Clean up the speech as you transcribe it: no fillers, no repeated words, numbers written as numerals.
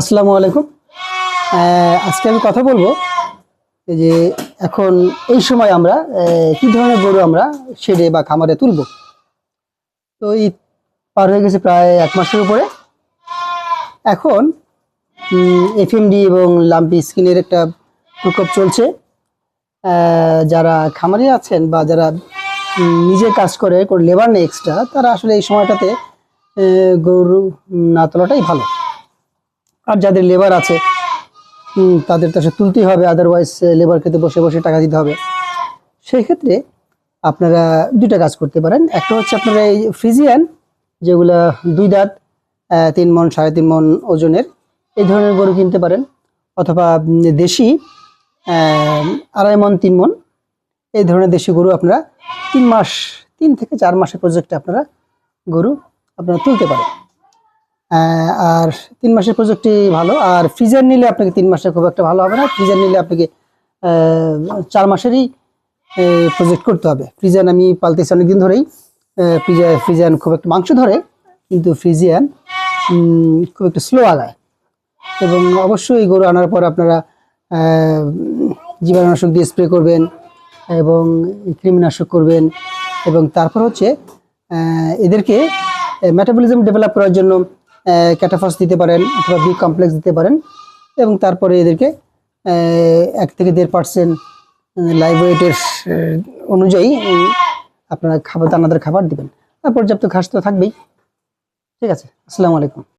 আসসালামু আলাইকুম। আজকে আমি কথা বলবো যে এখন এই সময় আমরা কি ধরনের গরু আমরা শেডে বা খামারে তুলবো। তো ঈদ পার হয়ে গেছে প্রায় 1 মাসের উপরে। এখন এফএমডি এবং লাম্পি স্কিনের একটা প্রকোপ চলছে। যারা খামারি আছেন বা যারা নিজে কাজ করে লেবার নেই এক্সট্রা, তারা আসলে এই সময়টাতে গরু না তোলাটাই ভালো। আর যাদের লেবার আছে তাদের তো সে তুলতেই হবে, আদারওয়াইজ লেবার খেতে বসে বসে টাকা দিতে হবে। সেই ক্ষেত্রে আপনারা দুইটা কাজ করতে পারেন। একটা হচ্ছে আপনারা এই ফ্রিজিয়ান, যেগুলা 2 দাঁত 3 মণ 3.5 মণ ওজনের, এই ধরনের গরু কিনতে পারেন। অথবা দেশি 2.5 মণ 3 মণ এই ধরনের দেশি গরু আপনারা 3 থেকে 4 মাসের প্রজেক্টে আপনারা গরু আপনারা তুলতে পারেন। আর 3 মাসের প্রজেক্টই ভালো। আর ফ্রিজার নিলে আপনাকে 3 মাসে খুব একটা ভালো হবে না। ফ্রিজার নিলে আপনাকে 4 মাসেরই প্রজেক্ট করতে হবে। ফ্রিজিয়ান আমি পালতেছি অনেকদিন ধরেই। ফ্রিজিয়ান খুব একটা মাংস ধরে, কিন্তু ফ্রিজিয়ান খুব একটু স্লো আগায়। এবং অবশ্যই গরু আনার পর আপনারা জীবাণুনাশক দিয়ে স্প্রে করবেন এবং কৃমিনাশক করবেন। এবং তারপর হচ্ছে এদেরকে মেটাবলিজম ডেভেলপ করার জন্য ক্যাটাফস দিতে পারেন অথবা বি কমপ্লেক্স দিতে পারেন। এবং তারপরে এদেরকে 1 থেকে 1.5% লাইভ ওয়েটের অনুযায়ী আপনারা দানাদার খাবার দিবেন। আর পর্যাপ্ত ঘাস তো থাকবেই। ঠিক আছে, আসসালামু আলাইকুম।